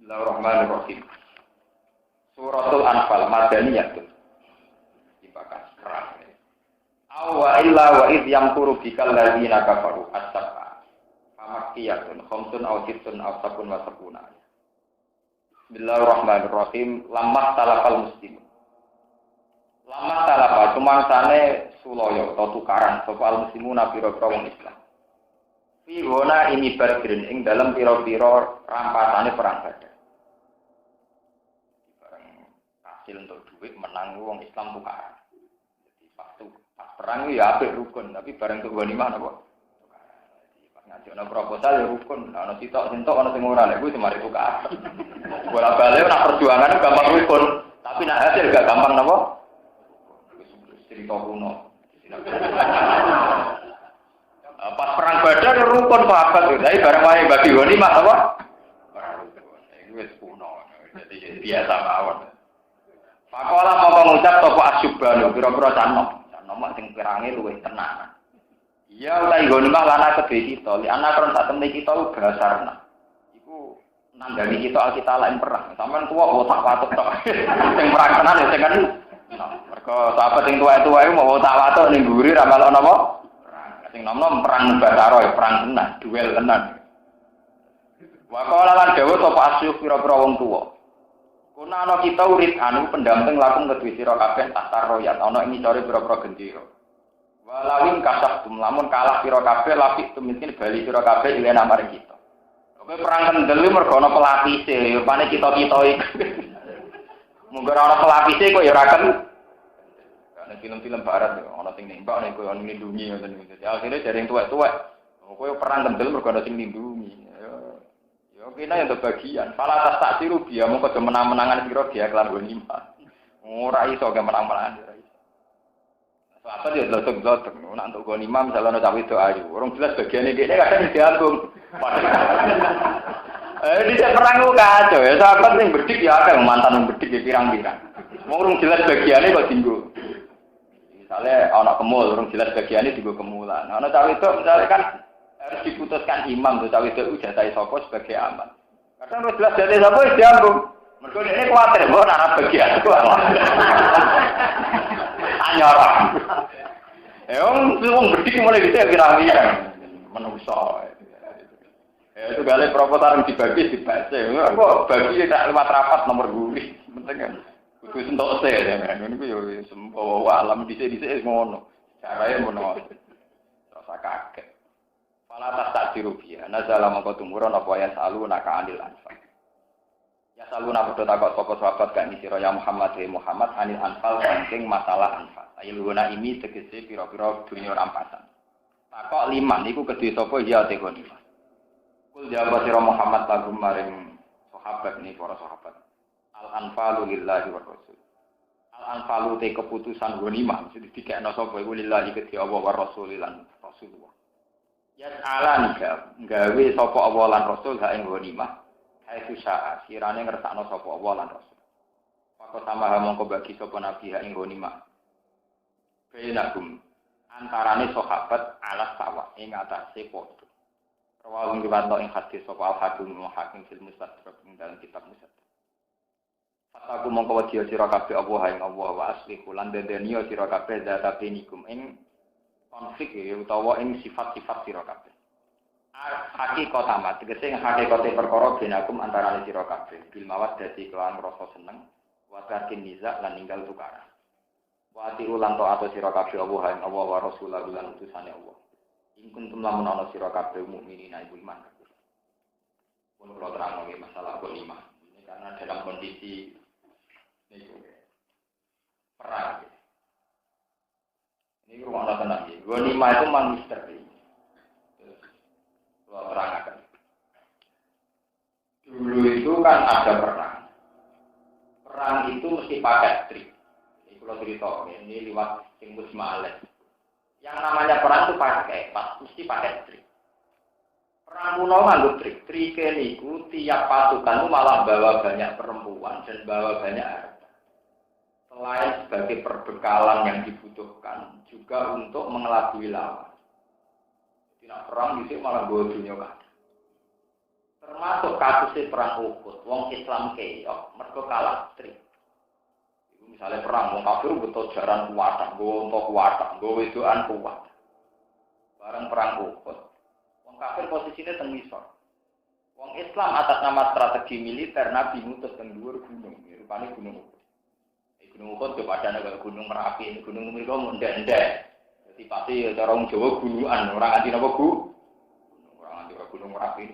Bismillahirrahmanirrahim. Suratul Anfal Madaniyah. Dibahas keras. Awa illa wa id yamkuru bikal ladzina kafaru as-sab'a. Famakiyatun khamsun aw sittun aw sabun wa sabuna. Bismillahirrahmanirrahim. Lamah talafal muslim. Lamah talafa cumangsane sulaya atau tukaran sapa al-muslimuna pira-pira wong Islam. Fi gona ini badrin ing dalam pira-pira rampasane perang Badar. Hasil untuk duit menang wong Islam tukaran. Jadi pas perang ya apik rukun, tapi bareng untuk ghanimah napa? Tukaran. Jadi pas ngajono proposal ya rukun, ana sitok-sitok ana sing ora lek kuwi semari tukaran. Bola-balik nak perjuangan gampang rukun, tapi nak hasil gak gampang napa? Cerita kuno. Pas perang Badar rukun sahabat itu, tapi bareng wae bagi ghanimah apa? Ini wis kuno. Jadi biasa mawon. Pakola mau ngucap sapa asyubanu pira-pira canom sing pirange luwih tenan. Iya utahe ghanimah lana kedhe kita, li ana kron sak temne kita basarna. Iku nandani kita kita lain perang. Sampeyan tuwa otak watuk tok. Sing perang tenan ya sing kan. Mergo sahabat sing tuwa-tuwa iku mau otak watuk ning mburi ra melok napa? Sing nom-nom perang Batara ya perang tenan, duel tenan. Wa qala lan dawuh sapa asyuk pira-pira wong tuwa. Kuna ana kita urid anu pendamping lakum kedue sira kabeh tahta royat ana ing ngisore pira-pira gendera. Walawin kasahtum lamun kalah sira kabeh lafik tumikin bali sira kabeh ile namare kita. Kowe perang kendel mergo ana pelapise, ya pane kita-kita iki. Munggo ana pelapise kok ya ora kan. Karena film-film barat ana sing nembak nek koyo nglindungi ngoten niku. Jadi akhire jaring tuwek-tuwek. Kowe perang kendel mergo ana sing nglindungi. Ya kena yang bagian. Fala tas taksiru biya mung kudu menang-menangan sira dia kelan ghanimah. Ora iso ge menang-menangan ora iso. Sahabat ya lodok-lodok nek untuk ghanimah misalnya ana cawe itu ayu. Orang jelas bagiane kene kadang diambung. Di perang ku kacau ya. Sahabat sing bedik ya akeh mantan sing bedik ya pirang-pirang. Wong jelas bagiane kok dinggo. Misalnya ana kemul, orang jelas bagiane dinggo kemulan. Ana cawe itu misalnya kan harus diputuskan imam tuh cawe itu jatah sapa sebagai aman. Karena wis jelas jatah sapa wis diambung. Mergo ini kuwatir mbok ana bagian ku. Anyara. Wong bedik mulai gitu ya pirang-pirang. Menungso. Ya itu gale proposal yang dibagi dibaca. Kok bagi tak lewat rapat nomor guri. Penting kan. Kudu sentok se ya kan. Niku yo sembawa alam dhisik-dhisik ngono. Carane ngono. Rasa kaget. Fala tak dirubiah. Nazala mangko tumurun apa ya salu naka anil anfal. Ya salu napa takok sapa sahabat kan sira ya Muhammad Muhammad anil anfal saking masalah anfal. Ayo guna ini tegese pira-pira dunya rampasan. Takok liman iku kedhe sapa ya te ghanimah. Kul jawab sira Muhammad lagu maring sahabat ini para sahabat. Al anfalu lillahi wa rasul. Al anfalu te keputusan ghanimah mesti dikekno sapa iku lillahi kedhe Allah wa rasulilan Rasulullah. Ya ala gawe sapa Allah lan Rasul ha ing ghanimah. Hai susah sirane ngersakno sapa Allah lan Rasul. Maka sama mongko bagi sapa nabi ha ing ghanimah. Bainagum antarane sahabat ala sawa ing atase padha. Rawang riwanto ing hadis sapa al-Hakim Hakim fil Mustadrak ing dalam kitab Mustadrak. Fataku mongko wedi sira kabeh Allah ing Allah wa aslihu lan dendeni sira kabeh datapenikum ing konflik ya utawa ing sifat-sifat sira kabeh. Hakikat amat tegese hakikate perkara benakum antarané sira kabeh bil mawaddati kelawan rasa seneng wa tarkin niza lan ninggal tukaran. Wa ati ulang taat sira kabeh Allah ing Allah wa rasulahu lan utusane Allah. Ing kuntum lamun ana sira kabeh mukminina iku iman kabeh. Pun kula terang nggih masalah ghanimah. Ini karena dalam kondisi niku perang. Ini rumah tenang ya. Ghanimah itu memang misteri. Kalau terangkan. Dulu itu kan ada perang. Perang itu mesti pakai trik. Ini kalau cerita ini lewat Singgus Ma'aleh. Yang namanya perang itu mesti pakai trik. Perang kuno nganggo trik. Triknya niku tiap pasukan itu malah bawa banyak perempuan dan bawa banyak harta. Selain sebagai perbekalan yang dibutuhkan, juga untuk mengelabui lawan. Tidak perang di sini malah bawa dunia kan. Termasuk kasus perang Uhud, wong Islam keok, mergo kalah trik. Misalnya perang, wong kafir betul jaran kuat, gue untuk kuat, gue wedoan kuat. Bareng perang Uhud, wong kafir posisinya tengisor. Wong Islam atas nama strategi militer, Nabi ngutus teng dhuwur gunung, rupane gunung Uhud. Gunung Uhud kepadanya kayak gunung Merapi, gunung mereka mendek-ndek. Jadi pasti cara orang Jawa gunungan, orang anti apa orang anti gunung Merapi.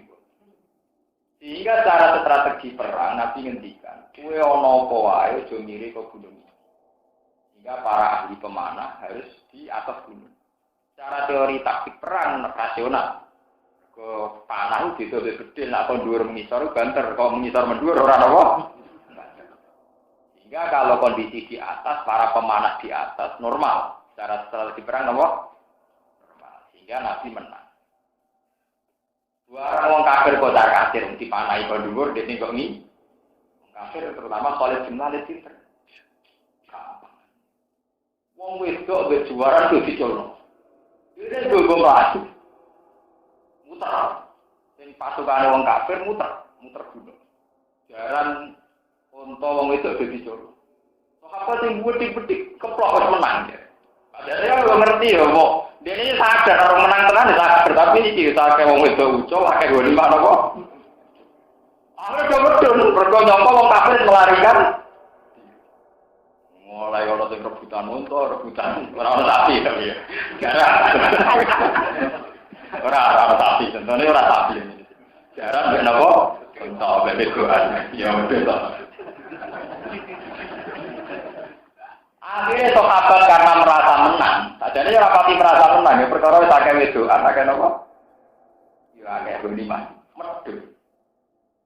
Sehingga cara strategi perang Nabi ngendikan, kue ono apa wae aja mirip ke gunung. Sehingga para ahli pemanah harus di atas gunung. Cara teori taktik perang rasional. Ke panah itu gede nak kon dhuwur mengisor banter, kok mengisor mendhuwur ora apa. Sehingga kalau kondisi di atas, para pemanah di atas normal. Cara strategi perang apa? Normal. Sehingga Nabi menang. Dua orang kafir kocar kafir dipanahi kok dhuwur dene kok ngi. Kafir terutama Khalid bin Walid pinter. Gampang. Wong wedok wis juara tuh dicolong. Ini gue maju. Muter. Sing pasukane wong kafir muter gunung. Jaran unta wong wedok dadi dicolong. Sahabat sing bedik-bedik keplok wis menang. Padahal gue ngerti ya, kok. Dia ini sadar orang menang tenan sadar, tapi iki sakake wong wedok ucul akeh goni mak napa. Akhire do medun, mergo nyangka wong kafir melarikan. Mulai ana sing rebutan unta, rebutan ora ono sapi tapi ya. Ora sapi, tentunya ora sapi. Jaran mek napa? Unta mek begoan. Ya udah. Akhirnya sahabat karena merasa menang. Jadi ya rapati merasa menang. Ya perkara wis akeh wedokan, akeh napa? Ya akeh gonimah. Medun.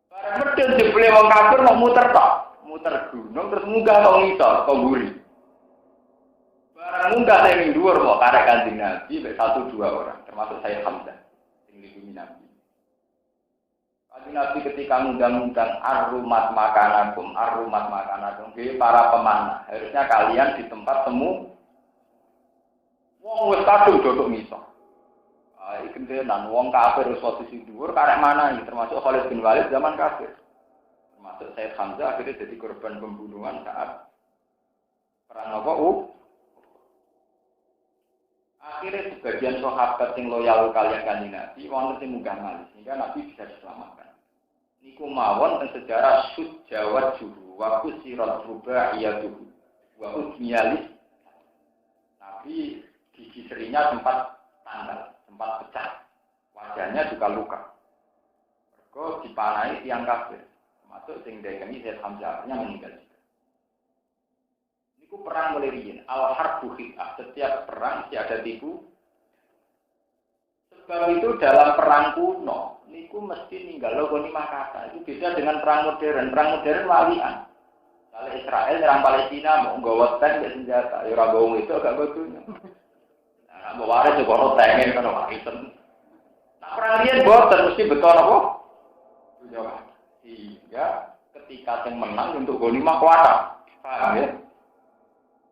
Bareng medun jebule wong kafir mau muter tok. Muter gunung terus munggah kok ngisor, kok mburi. Bareng munggah ning dhuwur kok karek Kanjeng Nabi mek 1-2 orang, termasuk saya Hamzah. Sing nglindungi Nabi. Kanjeng Nabi ketika ngundang-undang arrumat makanakum, jadi para pemanah, harusnya kalian di tempat temu. Wong wis kadung dodok ngisor. Iki tenan wong kafir wis posisi dhuwur karek mana iki termasuk Khalid bin Walid zaman kafir. Termasuk Sayyid Hamzah akhirnya jadi korban pembunuhan saat perang apa? Akhirnya sebagian sahabat yang loyal kalian Kanjeng Nabi wonten sing munggah malih sehingga Nabi bisa diselamatkan. Niku mawon teng sejarah Sujawat Juhu wa kusirat rubaiyatuhu wa udmiyalis. Nabi gigi serinya sempat tanggal, sempat pecah. Wajahnya juga luka. Mergo dipanahi tiyang kafir. Termasuk sing dengeni Sayyid Hamzah meninggal juga. Niku perang mulai riyin, al-harbu khid'ah. Setiap perang mesti ada tipu. Sebab itu dalam perang kuno, niku mesti ninggal ghanimah kata. Itu beda dengan perang modern. Perang modern walian. Kalau Israel nyerang Palestina mau nggawa tank dan senjata, ya ora nggawa itu agak betul. Nah, bawa itu kalau tank kan warisan. Nah, perang riyen boten mesti betul apa? Sehingga ketika yang menang untuk ghanimah kuat. Paham ya?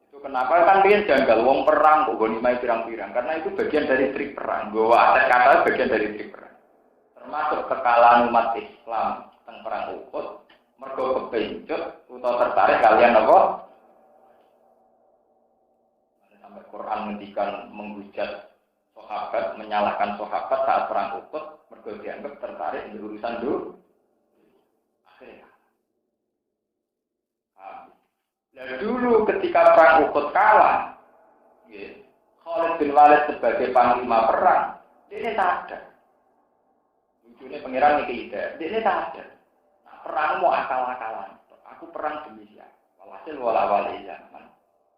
Itu kenapa kan dia janggal wong perang kok ghanimah pirang-pirang karena itu bagian dari trik perang. Bahwa aset kata bagian dari trik perang. Termasuk kekalahan umat Islam teng perang Uhud mergo kepencut utawa tertarik kalian apa? Sampai Quran ngendikan menghujat sahabat, menyalahkan sahabat saat perang Uhud mergo dianggap tertarik di urusan dulu. Akhirnya. Nah, dulu ketika perang Uhud kalah, Khalid bin Walid sebagai panglima perang, dia sadar. Lucunya pengiran ini tidak, dia sadar. Nah, perang mau akal-akalan. Aku perang demi siapa? Walhasil wala-wali zaman.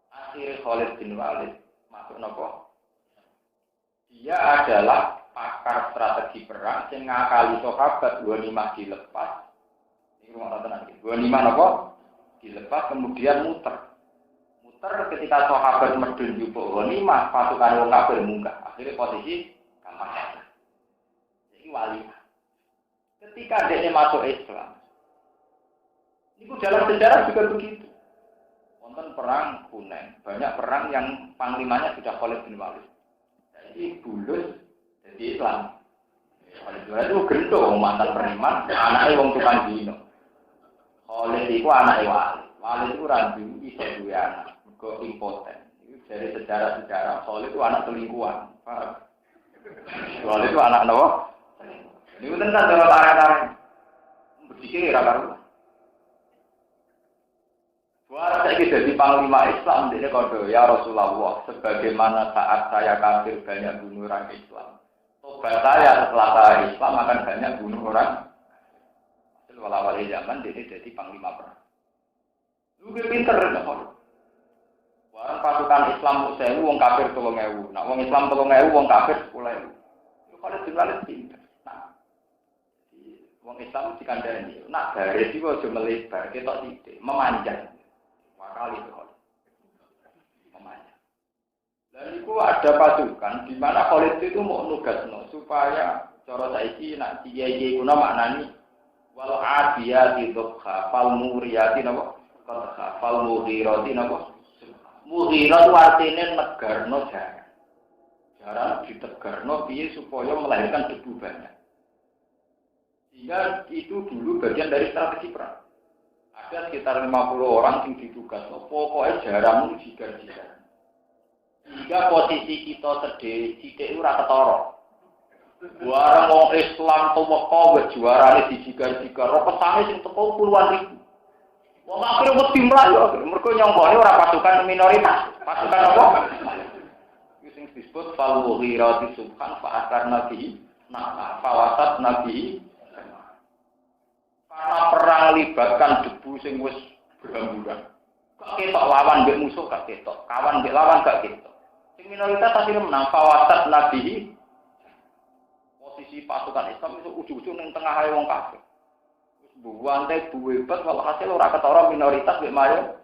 Akhirnya Khalid bin Walid masuk nopo. Dia adalah pakar strategi perang yang ngakali sahabat 25 dilepas. Ini rumah tenang. 25 nopo? Dilepas kemudian muter ketika sahabat medun jupuk ghanimah pasukan wong kafir munggah akhirnya posisi gampang jadi wali ketika dia masuk Islam itu dalam sejarah juga begitu wonten perang Hunain banyak perang yang panglimanya sudah Khalid bin Walid jadi bulus jadi Islam Khalid bin Walid itu gendong mantan preman, anaknya wong tukang dino. Khalid itu anaknya Walid. Walid itu randu iso duwe anak, mergo impoten. Itu dari sejarah-sejarah Khalid itu anak selingkuhan. Khalid itu anak napa? Ini tenan cara tarik-tarik. Berpikir ra karo. Wah, saya jadi panglima Islam, dia kode ya Rasulullah. Sebagaimana saat saya kafir banyak bunuh orang Islam, tobat saya setelah saya Islam akan banyak bunuh orang. Walau zaman dia jadi panglima perang. Lu pinter nggak kok? Wah, pasukan Islam saya wong kafir 3.000, nah wong Islam 3.000, wong kafir 10.000. Lu kalau jumlahnya pinter. Nah, wong Islam dikandani. Nah, garis itu aja melebar, ketok titik, memanjang. Kali itu memanjang. Dan itu ada pasukan di mana Khalid itu mau nugasno supaya cara saiki nak kiai-kiai kuna maknani wal adiyati dhukha fal muriyati napa qadha fal mughirati napa mughiratu artine negarno jarang ditegarno piye supaya melahirkan debu banyak. Sehingga itu dulu bagian dari strategi perang. Ada sekitar 50 orang yang ditugas, pokoknya jarang jigar-jigar. Jika posisi kita sedih, sidik ora ketara. Barang wong Islam teko wis juarane dijigar-jigar, ora pesane sing teko puluhan ribu. Wong akhire wedi mlayu, mergo nyongkone ora pasukan minoritas. Pasukan apa? Wis sing disebut fal mughirati subhan fa akar nabi, nah fawasat nabi. Karena perang libatkan debu sing wis berhamburan. Gak ketok lawan mbek musuh gak ketok, kawan mbek lawan gak ketok. Sing minoritas akhirnya menang fawasat nabi. Posisi pasukan Islam itu ujug-ujug ning tengah ae wong kafir. Wis buante buwebat kalau hasil ora ketara minoritas mbek mayo.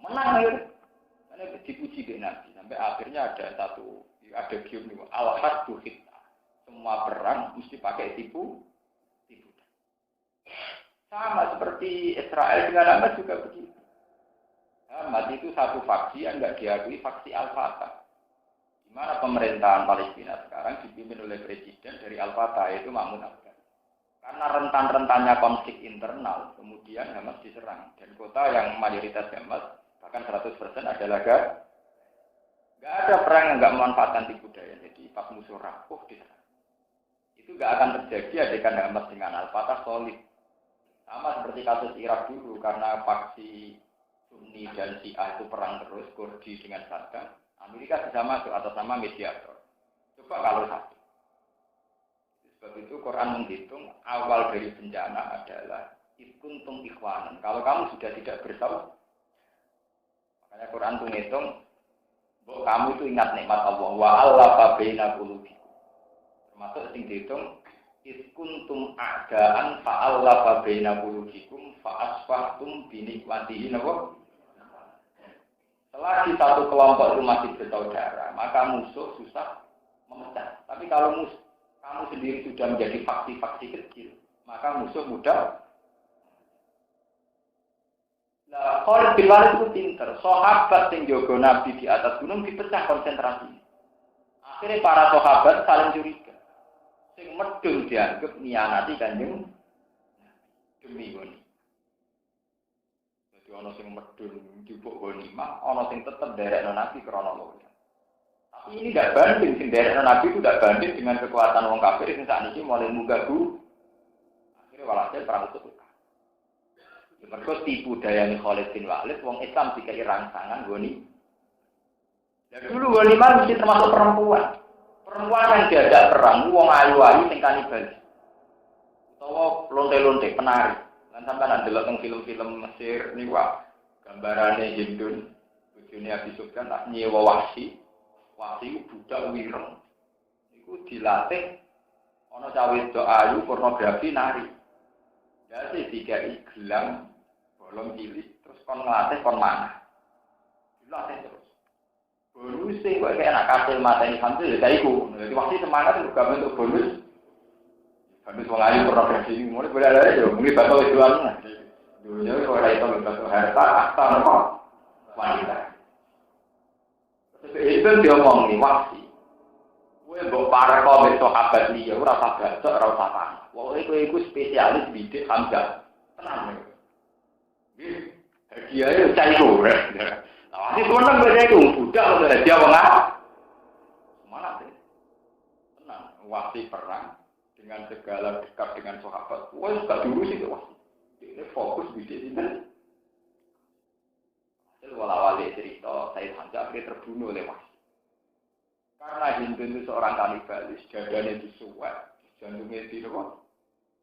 Menang ya. Karena dipuji mbek Nabi sampai akhirnya ada gium niku al-haddu khitah. Semua perang mesti pakai tipu. Sama seperti Israel dengan Hamas juga begitu. Hamas itu satu faksi yang tidak diakui faksi Al-Fatah. Di mana pemerintahan Palestina sekarang dipimpin oleh presiden dari Al-Fatah yaitu Mahmud Abbas. Karena rentan-rentannya konflik internal, kemudian Hamas diserang. Dan kota yang mayoritas Hamas, bahkan 100% adalah Gaza. Nggak ada perang yang nggak memanfaatkan tipu daya. Jadi pas musuh rapuh diserang. Itu nggak akan terjadi adegan Hamas dengan Al-Fatah solid. Sama seperti kasus Irak dulu, karena faksi Sunni dan Syiah itu perang terus, Kurdi dengan Saddam, Amerika bisa masuk atas nama mediator. Coba kalau satu. Sebab itu Quran menghitung awal dari bencana adalah ikuntum ikhwanan. Kalau kamu sudah tidak bersama, makanya Quran itu menghitung bahwa kamu itu ingat nikmat Allah. Wa allafa baina qulubikum. Termasuk yang dihitung kuntum a'daan fa'allafa baina qulubikum fa'asfahtum bi nikmatihi napa. Selagi satu kelompok itu masih bersaudara, maka musuh susah memecah. Tapi kalau kamu sendiri sudah menjadi faksi-faksi kecil, maka musuh mudah. Nah, Khalid bin Walid itu pinter. Sahabat yang jaga Nabi di atas gunung dipecah konsentrasi. Akhirnya para sahabat saling curiga. Sing medun dianggap nianati Kanjeng demi ngene. Jadi ana sing medun dipuk ghanimah, ana sing tetep nderekno Nabi krana loya. Tapi ini tidak banding, sing nderekno Nabi itu tidak banding dengan kekuatan wong kafir sing sakniki mulai mugabu. Akhirnya walhasil perang itu buka. Mergo tipu dayane Khalid bin Walid wong Islam dikai rangsangan goni. Ya dulu ghanimah mesti termasuk perempuan. Perempuan yang diajak perang, wong ayu-ayu sing kanibal. Utawa lonte-lonte penari. Lan sampeyan ndelok teng film-film Mesir niku gambarane Hindun, bojone Abi Sufyan tak nyewa wasi. Wasi ku budak wireng. Niku dilatih ana cawe wedok ayu pornografi nari. Jadi dikai gelang bolong cilik terus kon nglatih kon manah. Dilatih terus. Bonus sing kok kayak anak kasil mateni hampir ya iku. Jadi waktu semangat untuk gawe untuk bonus. Bonus wong ayu pornografi ini mulai boleh yo muni bakal jualan. Dunia kok ora iso bakal harta akta apa wanita. Terus itu diomong nih waksi. Kowe mbok parek kok mbek sahabat liya ora usah bacok, ora usah paham. Pokoke kowe iku spesialis bidik Hamzah. Tenang. Nggih. Hadiah yo cai ora. Lah wis kono mbek iku budak kok hadiah wong mana sih? Tenang, wasi perang dengan segala dekat dengan sahabat. Wah, gak diurusi itu wasi. Ini fokus bidik ini. Hasil wala-wali cerita, Said Hamzah akhirnya terbunuh oleh wasi. Karena Hindu itu seorang kanibalis, dadanya disuwek, jantungnya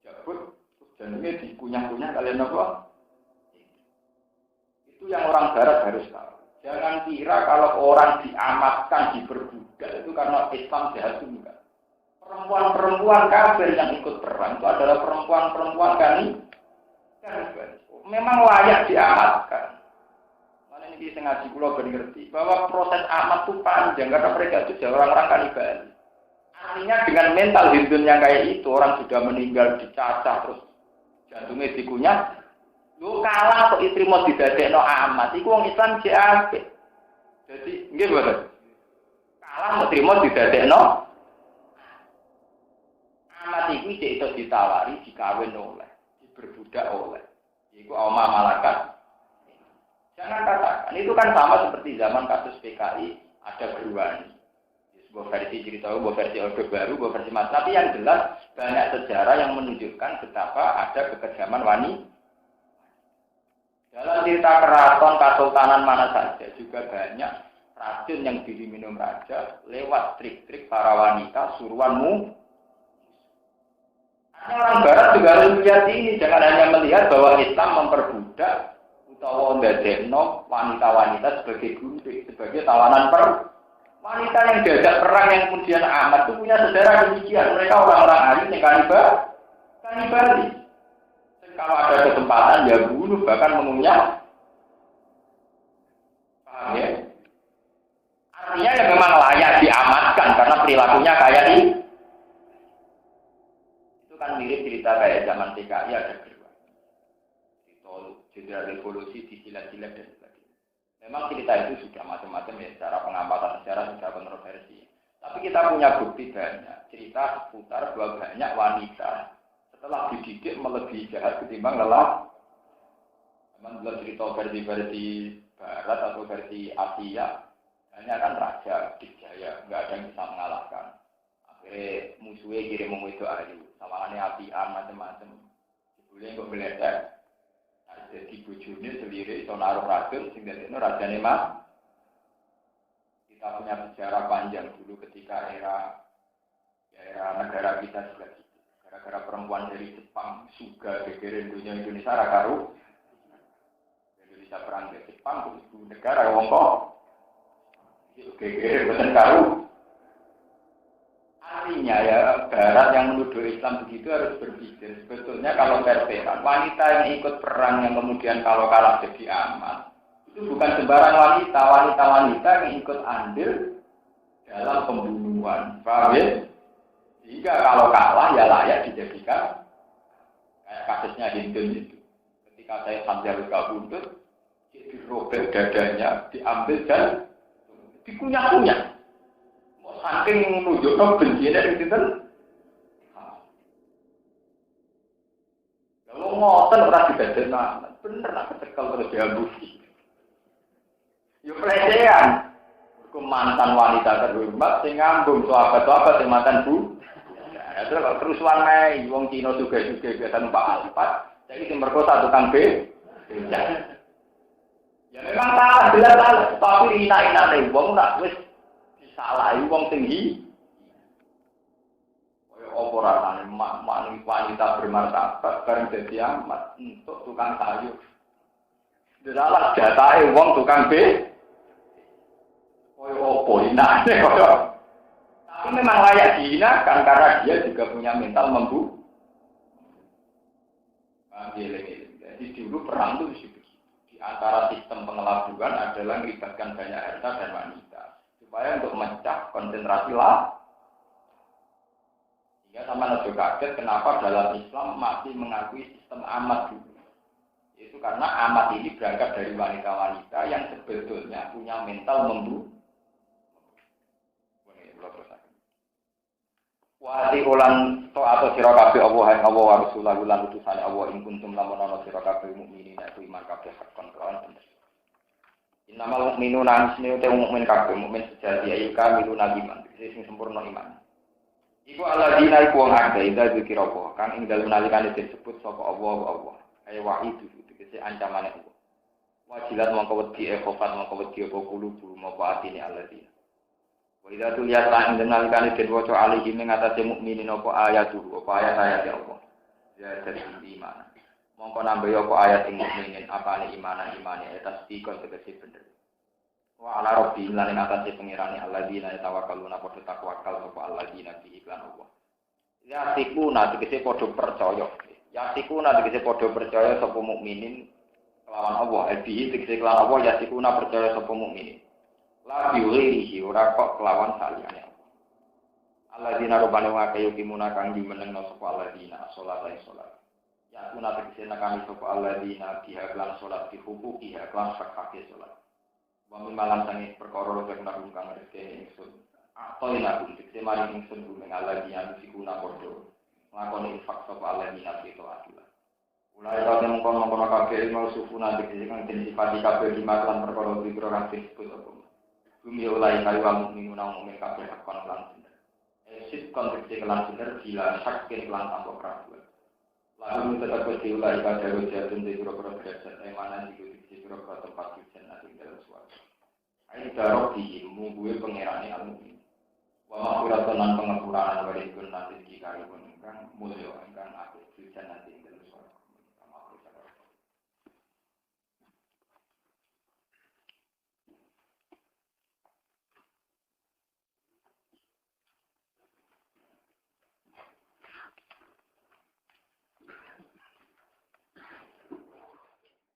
jabut, jantungnya dikunyah-kunyah kalian apa? Itu yang orang barat harus tahu. Jangan kira kalau orang diamatkan, diperbudak itu karena Islam jahat itu enggak. Perempuan-perempuan kafir yang ikut perang itu adalah perempuan-perempuan kafir. Memang layak diamatkan. Mana ini sengaja pulau ngerti bahwa proses amat itu panjang karena mereka itu orang-orang kanibal. Artinya dengan mental Hindu yang kayak itu orang sudah meninggal dicacah terus jantungnya dikunyah. Lu kalah kok istri mau didadekno amat, iku wong Islam jek apik. Jadi nggih mboten. Kalah kok trimo didadekno amat iku jek iso ditawari dikawin oleh, diperbudak oleh. Iku oma malakat. Jangan katakan itu kan sama seperti zaman kasus PKI ada Berwani. Sebuah versi cerita, sebuah versi Orde Baru, sebuah versi Mas. Tapi yang jelas banyak sejarah yang menunjukkan betapa ada kekejaman wanita. Dalam cerita keraton kesultanan mana saja juga banyak racun yang diminum raja lewat trik-trik para wanita suruhanmu. Orang Barat juga harus melihat ini, jangan hanya melihat bahwa Islam memperbudak utawa ndadekno wanita-wanita sebagai gundik, sebagai tawanan wanita yang diajak perang yang kemudian amat itu punya sejarah demikian. Mereka orang-orang alim yang kanibalis. Kalau ada kesempatan ya bunuh bahkan mengunyah. Paham ya? Artinya ya memang layak diamatkan karena perilakunya kayak ini. Itu kan mirip cerita kayak zaman PKI ada kedua. Itu jenderal revolusi disilat-silat dan sebagainya. Memang cerita itu sudah macam-macam ya, secara pengamatan sejarah sudah kontroversi. Tapi kita punya bukti banyak cerita seputar bahwa banyak wanita setelah dididik melebihi jahat ketimbang lelah. Memang belum cerita versi Barat atau versi Asia, hanya kan raja dijaya, nggak ada yang bisa mengalahkan. Akhirnya musuhnya kirim itu ayu, sawangannya apian macam-macam. Boleh kok meledak. Jadi bujurnya sendiri, sonaruh racun, sehingga itu rajanya mah. Kita punya sejarah panjang dulu ketika era negara kita juga. Gara-gara perempuan dari Jepang juga gegerin dunia Indonesia rakaru. Indonesia perang ke Jepang, itu negara Wongkok. Gegerin bukan karu. Artinya ya Barat yang menuduh Islam begitu harus berpikir. Sebetulnya kalau versekan wanita yang ikut perang yang kemudian kalau kalah jadi amat, itu bukan sembarang wanita yang ikut andil dalam pembunuhan. Paham ya? Jika kalau kalah ya layak dijadikan kayak kasusnya Hindu itu. Ketika saya sambil buntut, dirobek dadanya, diambil dan dikunyah-kunyah. Mau saking menunjukkan bencinya itu kan. Kalau ngoten ora didadekno, bener lah kecekel terus diambusi. Yo pelecehan. Mantan wanita terhormat sing ngambung sahabat-sahabat sing mantan bu. Ya terus kalau kerusuhan naik, wong Cina juga biasa numpak alpat, jadi sing merkosa tukang B. Ya memang salah, jelas salah, tapi ina-ina wong nak wis disalahi wong tinggi. Kaya apa rasane wanita bermartabat bareng dadi amat untuk tukang sayur. Dalah jatahe wong tukang B. Kaya apa inane kaya. Tapi memang layak dihinakan karena dia juga punya mental membunuh. Jadi dulu perang itu di antara sistem pengelabuan adalah melibatkan banyak harta dan wanita supaya untuk memecah konsentrasi lah. Sehingga sama Nabi kaget kenapa dalam Islam masih mengakui sistem amat dulu. Itu karena amat ini berangkat dari wanita-wanita yang sebetulnya punya mental membunuh. Wati ulan to atau sira kabeh Allah ing Allah wa Rasulullah lan utusane Allah ing kuntum lamun ana sira kabeh mukminin aku iman kabeh hakon kelawan bener. Innamal mu'minuna asne te mukmin kabeh mukmin sejati ayu kamiluna iman sing sempurna iman. Iku alladzina iku wong akeh ida zikir apa kang ing dalem nalikane disebut sapa Allah ayo wa'idu tegese ancamane Allah. Wajilat mongko wedi khofat mongko wedi apa kulubu mongko atine alladzina. Wa idza tuliyat lan nalikane den waca alihi ing atase mukminin apa ayat dulu apa ayat ya Allah. Ya jadi iman. Mongko nambahi apa ayat ing mukminin apane imane tasdikon tegese bener. Wa ala rabbi lan ing atase pengirane alladzina tawakkaluna padha takwakal sapa alladzina bi iklan Allah. Ya sikuna tegese padha percaya. Ya sikuna tegese padha percaya sapa mukminin kelawan Allah. Bi tegese kelawan Allah ya sikuna percaya sapa mukminin. La biwirihi ora kok kelawan saliyane Allah. Alladzina rubana wa kayyimuna kang dimenengno sapa alladzina salat. Ya kuna tegese nakani sapa alladzina biha lan salat di hukuki ya lan sakake salat. Wa mimalan sange perkara rek nang kang rezeki ingsun. Atoina kun tegese mari ingsun gumeng alladzina sikuna padha. Lakoni infak sapa alladzina fi taatillah. Ulai kate mongkon kabeh mau sufuna tegese kang disifati kabeh dimaklan perkara dikira kang disebut apa. Bumi ulai kali wa mukminuna mukmin kabeh akon lan bener. Sip konteks kelan bener bila sakit kelan tanpa keraguan. Lalu tetap ulai pada rojatun di pura-pura derajat emanan di pura-pura tempat hujan nanti dalam suatu. Ini darah di mungguwe pengerane al-mu'min. Wa maghfiratan lan pengapuranan wa rizqun nanti di kari pun ingkang mulya ingkang apik hujan nanti